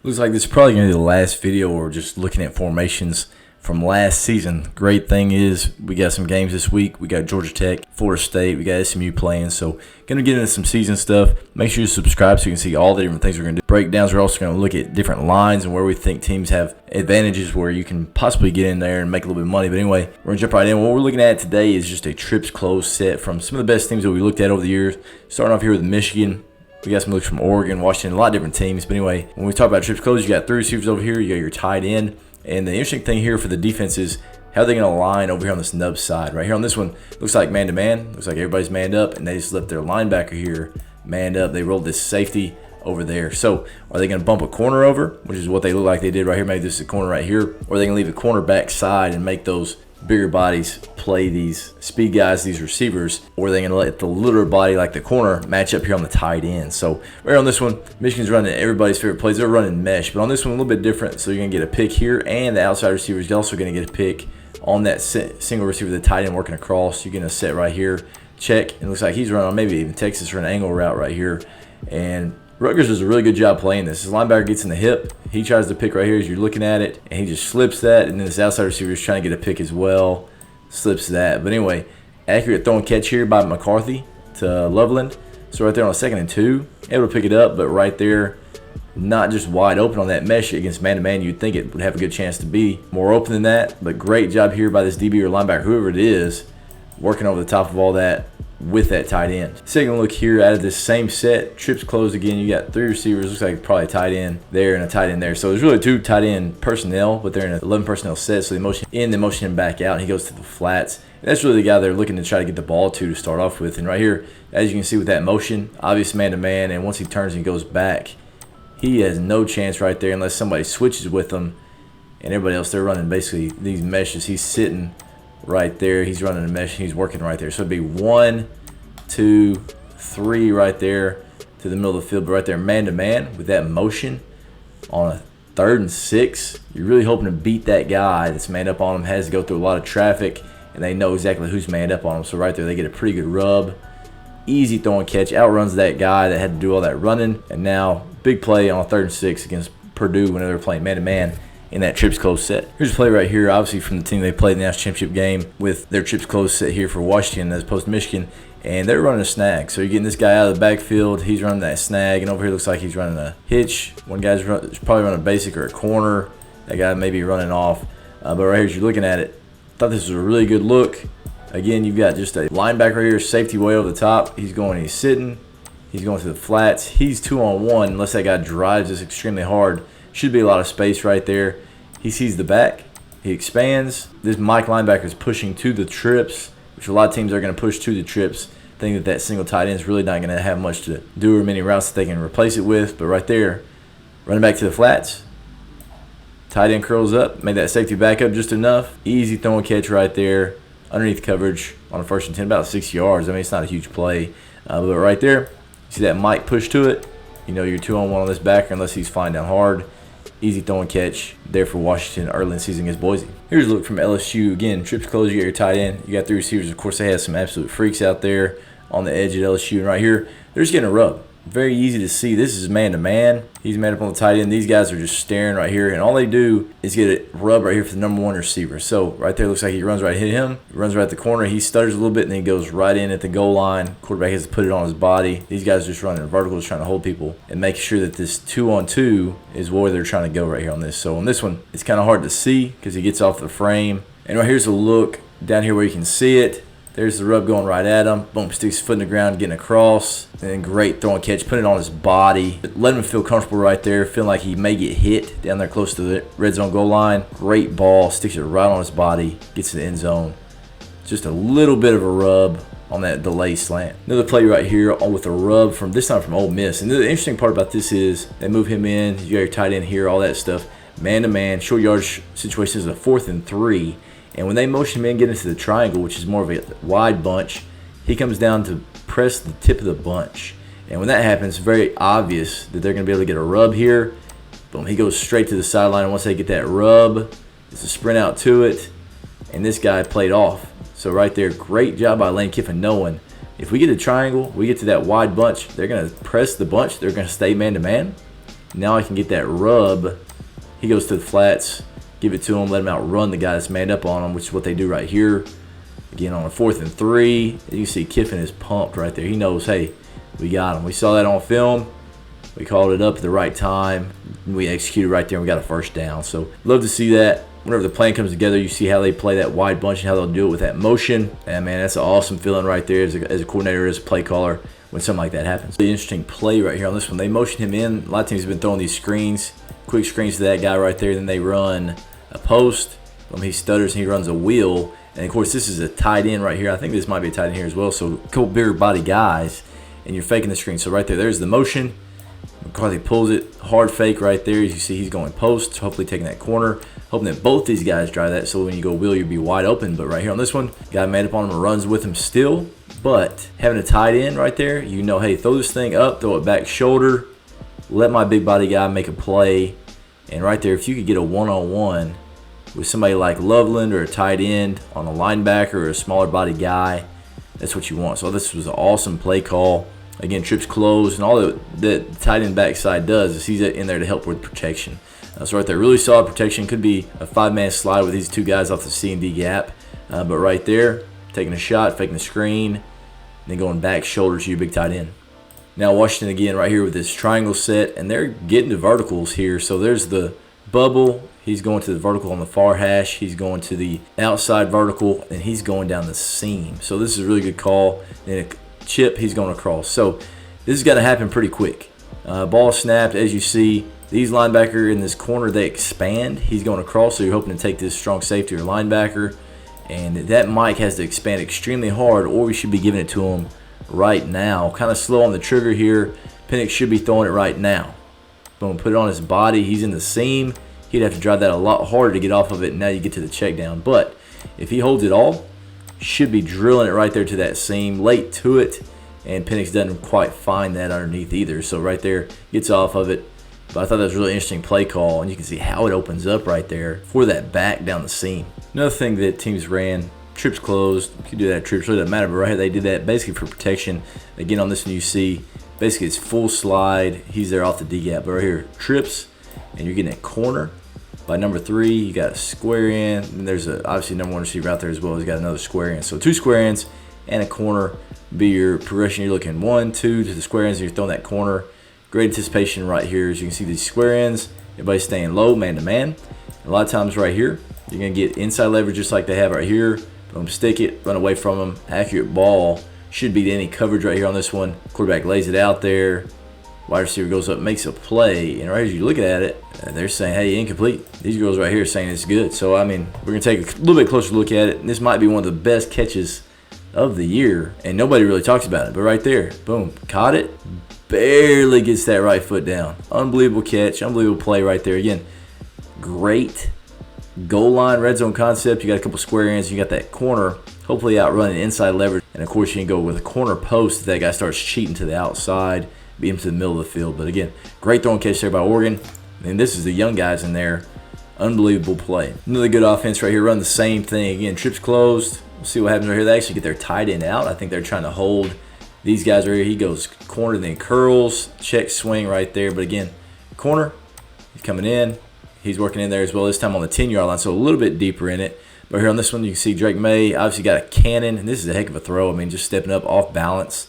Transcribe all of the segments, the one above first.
Looks like this is probably going to be the last video or just looking at formations from last season. Great thing is we got some games this week. We got Georgia Tech, Florida State, we got SMU playing. So going to get into some season stuff. Make sure you subscribe so you can see all the different things we're going to do. Breakdowns, we're also going to look at different lines and where we think teams have advantages where you can possibly get in there and make a little bit of money. But anyway, we're going to jump right in. What we're looking at today is just a trips closed set from some of the best teams that we looked at over the years. Starting off here with Michigan. We got some looks from Oregon, Washington, a lot of different teams. But anyway, when we talk about trips closed, you got 3 receivers over here. You got your tight end. And the interesting thing here for the defense is how they're going to line over here on this nub side. Right here on this one, looks like man-to-man. Looks like everybody's manned up, and they just left their linebacker here manned up. They rolled this safety over there. So are they going to bump a corner over, which is what they look like they did right here? Maybe this is a corner right here. Or are they going to leave the cornerback side and make those bigger bodies play these speed guys, these receivers, or are they going to let the littler body like the corner match up here on the tight end? So right on this one, Michigan's running everybody's favorite plays. They're running mesh, but on this one a little bit different. So you're going to get a pick here, and the outside receiver is also going to get a pick on that single receiver, the tight end working across. You're going to set right here, check. It looks like he's running on maybe even Texas or an angle route right here. And Rutgers does a really good job playing this. His linebacker gets in the hip. He tries to pick right here as you're looking at it, and he just slips that. And then this outside receiver is trying to get a pick as well. Slips that. But anyway, accurate throw and catch here by McCarthy to Loveland. So right there on a 2nd and 2, able to pick it up, but right there, not just wide open on that mesh against man-to-man. You'd think it would have a good chance to be more open than that. But great job here by this DB or linebacker, whoever it is, working over the top of all that with that tight end. Second look here out of this same set, trips closed again. You got 3 receivers, looks like probably a tight end there and a tight end there. So there's really 2 tight end personnel, but they're in an 11 personnel set. So they motion in, they motion him back out, and he goes to the flats. And that's really the guy they're looking to try to get the ball to start off with. And right here, as you can see with that motion, obvious man-to-man, and once he turns and goes back, he has no chance right there unless somebody switches with him. And everybody else, they're running basically these meshes. He's sitting right there. He's running a mesh. He's working right there. So it'd be 1, 2, 3 right there to the middle of the field. But right there, man-to-man with that motion on a 3rd and 6. You're really hoping to beat that guy that's manned up on him. Has to go through a lot of traffic, and they know exactly who's manned up on him. So right there, they get a pretty good rub. Easy throw and catch. Outruns that guy that had to do all that running. And now, big play on a 3rd and 6 against Purdue whenever they're playing man-to-man in that trips closed set. Here's a play right here, obviously from the team they played in the national championship game with their trips closed set here for Washington as opposed to Michigan. And they're running a snag. So you're getting this guy out of the backfield. He's running that snag. And over here looks like he's running a hitch. One guy's probably running a basic or a corner. That guy may be running off. But right here, as you're looking at it, I thought this was a really good look. Again, you've got just a linebacker here, safety way over the top. He's sitting. He's going to the flats. He's 2-on-1 unless that guy drives this extremely hard. Should be a lot of space right there. He sees the back. He expands. This Mike linebacker is pushing to the trips, which a lot of teams are going to push to the trips. Think that single tight end is really not going to have much to do or many routes that they can replace it with. But right there, running back to the flats. Tight end curls up. Made that safety back up just enough. Easy throw and catch right there. Underneath coverage on a 1st and 10, about 6 yards. I mean, it's not a huge play. But right there, you see that Mike push to it. You know you're 2-on-1 on this backer unless he's flying down hard. Easy throw and catch there for Washington early in the season against Boise. Here's a look from LSU. Again, trips closed, you got your tight end. You got 3 receivers. Of course, they had some absolute freaks out there on the edge at LSU. And right here, they're just getting a rub. Very easy to see. This is man-to-man. He's manned up on the tight end. These guys are just staring right here. And all they do is get a rub right here for the number 1 receiver. So right there looks like he runs right, hit him. He runs right at the corner. He stutters a little bit, and then he goes right in at the goal line. Quarterback has to put it on his body. These guys are just running verticals, trying to hold people and making sure that this 2-on-2 is where they're trying to go right here on this. So on this one, it's kind of hard to see because he gets off the frame. And right here's a look down here where you can see it. There's the rub going right at him. Boom, sticks his foot in the ground, getting across. And then great throw and catch, putting it on his body. Let him feel comfortable right there, feeling like he may get hit down there close to the red zone goal line. Great ball, sticks it right on his body, gets to the end zone. Just a little bit of a rub on that delay slant. Another play right here with a rub from this time from Ole Miss. And the interesting part about this is they move him in. You got your tight end here, all that stuff. Man-to-man, short yardage situation is a 4th and 3. And when they motion him in, get into the triangle, which is more of a wide bunch, he comes down to press the tip of the bunch. And when that happens, it's very obvious that they're going to be able to get a rub here. Boom, he goes straight to the sideline. And once they get that rub, it's a sprint out to it. And this guy played off. So right there, great job by Lane Kiffin knowing if we get a triangle, we get to that wide bunch, they're going to press the bunch. They're going to stay man-to-man. Now I can get that rub. He goes to the flats, give it to him, let him outrun the guy that's manned up on him, which is what they do right here. Again, on a 4th and 3, you see Kiffin is pumped right there. He knows, hey, we got him. We saw that on film. We called it up at the right time. We executed right there, and we got a first down. So love to see that. Whenever the plan comes together, you see how they play that wide bunch and how they'll do it with that motion. And, man, that's an awesome feeling right there as a coordinator, as a play caller, when something like that happens. Really interesting play right here on this one. They motion him in. A lot of teams have been throwing these screens, quick screens to that guy right there. Then they run a post. He stutters and he runs a wheel. And, of course, this is a tight end right here. I think this might be a tight end here as well. So a couple bigger body guys, and you're faking the screen. So right there's the motion. McCarthy pulls it, hard fake right there. As you see, he's going post, hopefully taking that corner, hoping that both these guys drive that, so when you go wheel, you'll be wide open. But right here on this one, guy made up on him and runs with him still. But having a tight end right there, you know, hey, throw this thing up, throw it back shoulder, let my big body guy make a play. And right there, if you could get a one-on-one with somebody like Loveland or a tight end on a linebacker or a smaller body guy, that's what you want. So this was an awesome play call. Again, trips closed, and all the tight end backside does is he's in there to help with protection. So right there, really solid protection. Could be a 5-man slide with these two guys off the C and D gap. But right there, taking a shot, faking the screen, then going back shoulder to your big tight end. Now Washington again right here with this triangle set, and they're getting to verticals here. So there's the bubble. He's going to the vertical on the far hash. He's going to the outside vertical, and he's going down the seam. So this is a really good call. Then a chip, he's going across. So this has got to happen pretty quick. Ball snapped, as you see. These linebacker in this corner, they expand. He's going across, so you're hoping to take this strong safety or linebacker. And that Mike has to expand extremely hard, or we should be giving it to him right now. Kind of slow on the trigger here. Penix should be throwing it right now. Boom, put it on his body. He's in the seam. He'd have to drive that a lot harder to get off of it, and now you get to the check down. But if he holds it all, should be drilling it right there to that seam, late to it, and Penix doesn't quite find that underneath either. So right there, gets off of it. But I thought that was a really interesting play call, and you can see how it opens up right there for that back down the seam. Another thing that teams ran, trips closed. You can do that at trips, really doesn't matter, but right here they did that basically for protection. Again, on this one you see, basically it's full slide. He's there off the D-gap, but right here, trips, and you're getting a corner. By number 3, you got a square in, and there's obviously number 1 receiver out there as well. He's got another square in. So 2 square ins and a corner be your progression. You're looking 1, 2 to the square ins, and you're throwing that corner. Great anticipation right here. As you can see, these square ends, everybody's staying low, man to man. A lot of times right here, you're going to get inside leverage just like they have right here. Boom, stick it, run away from them. Accurate ball. Should beat any coverage right here on this one. Quarterback lays it out there. Wide receiver goes up, makes a play. And right as you look at it, they're saying, hey, incomplete. These girls right here are saying it's good. So, I mean, we're going to take a little bit closer look at it. And this might be one of the best catches of the year. And nobody really talks about it. But right there, boom, caught it. Barely gets that right foot down. Unbelievable catch, unbelievable play right there. Again, great goal line, red zone concept. You got a couple square ends. You got that corner, hopefully outrunning inside leverage. And, of course, you can go with a corner post if that guy starts cheating to the outside, beat him to the middle of the field. But, again, great throwing catch there by Oregon. And this is the young guys in there. Unbelievable play. Another good offense right here. Run the same thing. Again, trips closed. We'll see what happens right here. They actually get their tight end out. I think they're trying to hold these guys right here. He goes corner, then curls, check swing right there. But again, corner, he's coming in. He's working in there as well, this time on the 10-yard line, so a little bit deeper in it. But here on this one, you can see Drake May obviously got a cannon, and this is a heck of a throw. I mean, just stepping up off balance.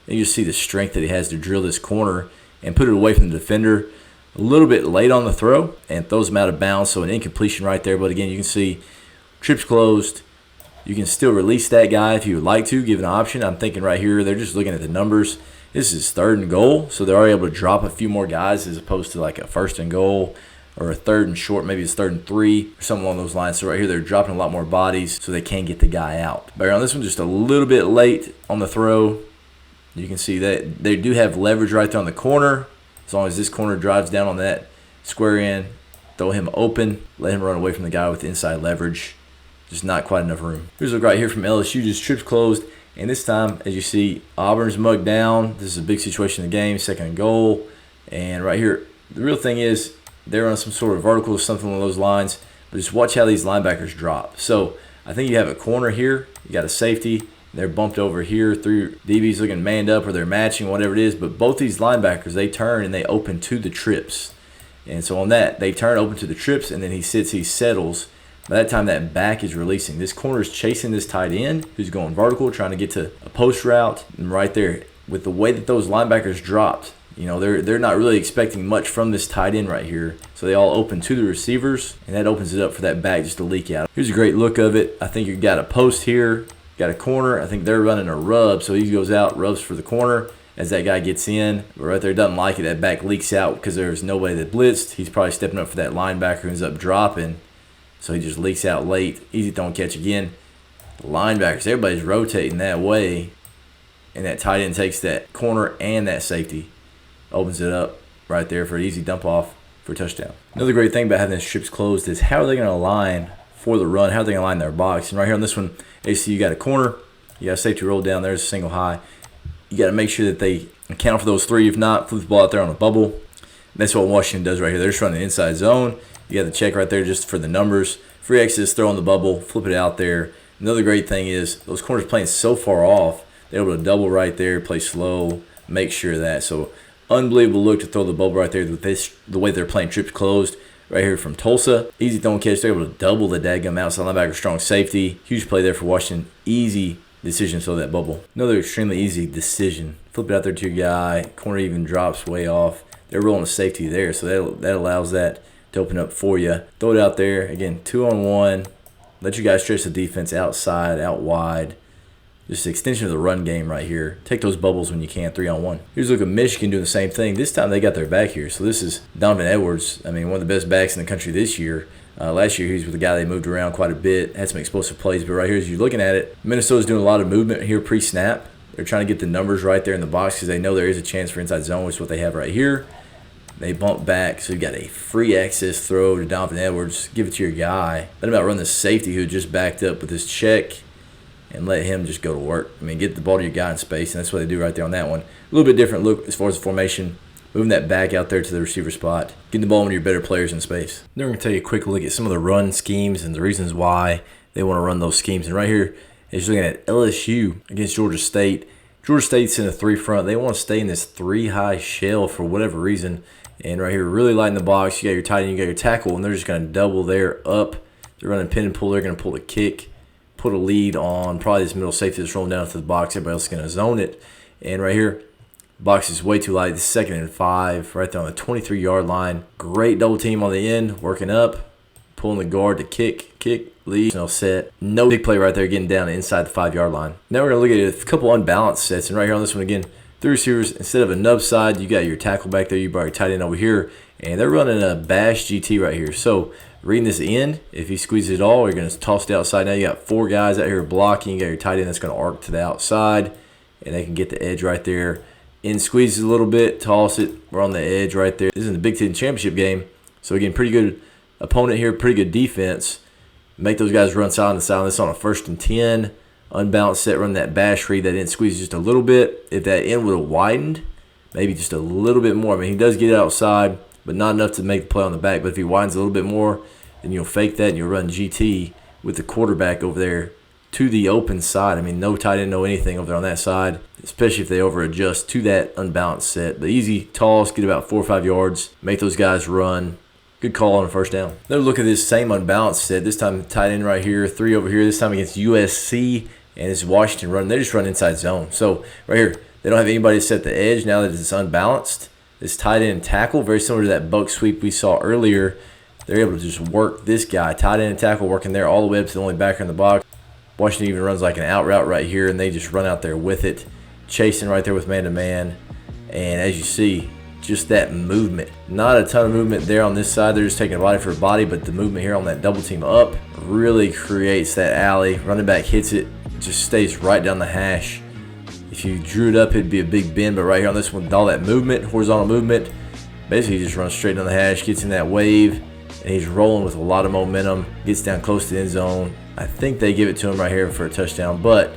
And you just see the strength that he has to drill this corner and put it away from the defender. A little bit late on the throw and throws him out of bounds, so an incompletion right there. But again, you can see trips closed. You can still release that guy if you would like to, give an option. I'm thinking right here, they're just looking at the numbers. This is 3rd and goal, so they're already able to drop a few more guys as opposed to like a 1st and goal or a 3rd and short, maybe it's 3rd and 3 or something along those lines. So right here, they're dropping a lot more bodies so they can get the guy out. But on this one, just a little bit late on the throw. You can see that they do have leverage right there on the corner. As long as this corner drives down on that square in, throw him open, let him run away from the guy with the inside leverage. Just not quite enough room. Here's a look right here from LSU, just trips closed. And this time, as you see, Auburn's mugged down. This is a big situation in the game, 2nd and goal. And right here, the real thing is they're on some sort of vertical or something along those lines. But just watch how these linebackers drop. So I think you have a corner here. You got a safety. They're bumped over here through DB's looking manned up or they're matching, whatever it is. But both these linebackers, they turn and they open to the trips. And so on that, they turn open to the trips, and then he sits, he settles. By that time, that back is releasing. This corner is chasing this tight end who's going vertical, trying to get to a post route. And right there, with the way that those linebackers dropped, they're not really expecting much from this tight end right here. So they all open to the receivers, and that opens it up for that back just to leak out. Here's a great look of it. I think you've got a post here, got a corner. I think they're running a rub, so he goes out, rubs for the corner as that guy gets in. But right there, doesn't like it. That back leaks out because there's nobody that blitzed. He's probably stepping up for that linebacker who ends up dropping. So he just leaks out late. Easy throwing catch again. The linebackers, everybody's rotating that way. And that tight end takes that corner and that safety. Opens it up right there for an easy dump off for a touchdown. Another great thing about having the strips closed is how are they going to align for the run? How are they going to align their box? And right here on this one, AC, you got a corner. You got a safety roll down. There's a single high. You got to make sure that they account for those three. If not, flip the ball out there on a bubble. And that's what Washington does right here. They're just running the inside zone. You got the check right there just for the numbers. Free access, throw on the bubble, flip it out there. Another great thing is those corners playing so far off, they're able to double right there, play slow, make sure of that. So unbelievable look to throw the bubble right there with this, the way they're playing trips closed right here from Tulsa. Easy throwing catch. They're able to double the dadgum outside linebacker, strong safety. Huge play there for Washington. Easy decision to throw that bubble. Another extremely easy decision. Flip it out there to your guy. Corner even drops way off. They're rolling a safety there, so that allows that to open up for you. Throw it out there. Again, 2-on-1. Let you guys stretch the defense outside, out wide. Just an extension of the run game right here. Take those bubbles when you can, 3-on-1. Here's a look at Michigan doing the same thing. This time they got their back here. So this is Donovan Edwards. I mean, one of the best backs in the country this year. Last year he was with a guy they moved around quite a bit. Had some explosive plays. But right here, as you're looking at it, Minnesota's doing a lot of movement here pre-snap. They're trying to get the numbers right there in the box because they know there is a chance for inside zone, which is what they have right here. They bump back, so you got a free access throw to Donovan Edwards. Give it to your guy. Let him outrun the safety who just backed up with his check and let him just go to work. I mean, get the ball to your guy in space, and that's what they do right there on that one. A little bit different look as far as the formation. Moving that back out there to the receiver spot. Getting the ball to your better players in space. Then we're going to tell you a quick look at some of the run schemes and the reasons why they want to run those schemes. And right here is looking at LSU against Georgia State. Georgia State's in a 3 front. They want to stay in this 3 high shell for whatever reason. And right here, really light in the box. You got your tight end, you got your tackle, and they're just going to double there up. They're running pin and pull. They're going to pull a kick, put a lead on probably this middle safety that's rolling down to the box. Everybody else is going to zone it. And right here, box is way too light. This is 2nd and 5 right there on the 23-yard line. Great double team on the end, working up, pulling the guard to kick, lead, set. No big play right there, getting down inside the 5-yard line. Now we're going to look at a couple unbalanced sets. And right here on this one again, 3 receivers. Instead of a nub side, you got your tackle back there. You brought your tight end over here. And they're running a bash GT right here. So reading this end, if he squeezes it all, you're going to toss it outside. Now you got 4 guys out here blocking. You got your tight end that's going to arc to the outside. And they can get the edge right there. In squeezes a little bit, toss it. We're on the edge right there. This is in the Big Ten Championship game. So again, pretty good opponent here, pretty good defense. Make those guys run side on side. This on a 1st and 10. Unbalanced set, run that bash read. That end squeezes just a little bit. If that end would have widened, maybe just a little bit more. I mean, he does get it outside, but not enough to make the play on the back. But if he widens a little bit more, then you'll fake that and you'll run GT with the quarterback over there to the open side. I mean, no tight end, no anything over there on that side, especially if they over adjust to that unbalanced set. The easy toss, get about 4 or 5 yards, make those guys run. Good call on a 1st down. Another look at this same unbalanced set. This time tight end right here, 3 over here. This time against USC, and this is Washington running. They just run inside zone. So right here, they don't have anybody to set the edge now that it's unbalanced. This tight end tackle, very similar to that buck sweep we saw earlier. They're able to just work this guy. Tight end and tackle working there all the way up to the only backer in the box. Washington even runs like an out route right here, and they just run out there with it. Chasing right there with man-to-man. And as you see, just that movement. Not a ton of movement there on this side. They're just taking a body for a body, but the movement here on that double team up really creates that alley. Running back hits it, just stays right down the hash. If you drew it up, it'd be a big bend, but right here on this one, with all that movement, horizontal movement, basically he just runs straight down the hash, gets in that wave, and he's rolling with a lot of momentum, gets down close to the end zone. I think they give it to him right here for a touchdown, but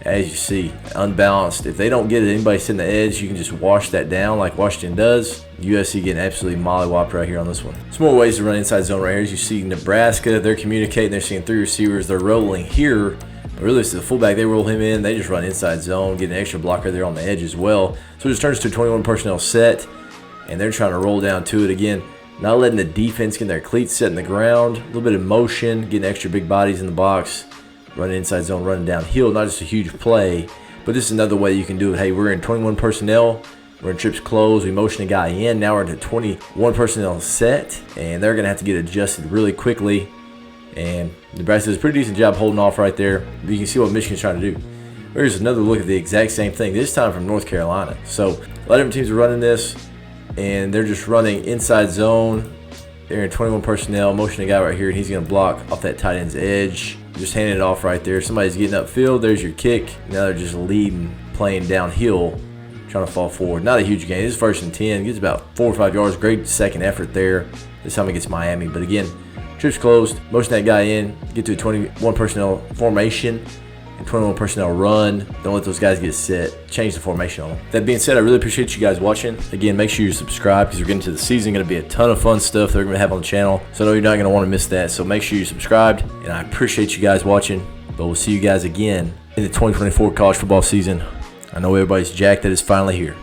as you see, unbalanced. If they don't get it, anybody sitting the edge, you can just wash that down like Washington does. USC getting absolutely mollywopped right here on this one. Some more ways to run inside zone right here. As you see Nebraska, they're communicating. They're seeing 3 receivers. They're rolling here. But really, it's the fullback. They roll him in. They just run inside zone, get an extra blocker there on the edge as well. So it just turns to a 21 personnel set, and they're trying to roll down to it again. not letting the defense get their cleats set in the ground, a little bit of motion, getting extra big bodies in the box, running inside zone, running downhill, not just a huge play, but this is another way you can do it. Hey, we're in 21 personnel, we're in trips closed, we motion a guy in, now we're into 21 personnel set, and they're going to have to get adjusted really quickly, and Nebraska does a pretty decent job holding off right there. But you can see what Michigan's trying to do. Here's another look at the exact same thing, this time from North Carolina. So a lot of different teams are running this, and they're just running inside zone. They're in 21 personnel, motion a guy right here, and he's going to block off that tight end's edge. Just handing it off right there. Somebody's getting upfield. There's your kick. Now they're just leading, playing downhill, trying to fall forward. Not a huge gain. This is 1st and 10. Gets about 4 or 5 yards. Great second effort there. This time against Miami. But again, trips closed. Motion that guy in. Get to a 21 personnel formation. And 21 personnel run. Don't let those guys get set. Change the formation on them. That being said, I really appreciate you guys watching. Again, make sure you subscribe because we're getting to the season. Going to be a ton of fun stuff that we're going to have on the channel. So I know you're not going to want to miss that. So make sure you're subscribed. And I appreciate you guys watching. But we'll see you guys again in the 2024 college football season. I know everybody's jacked that it's finally here.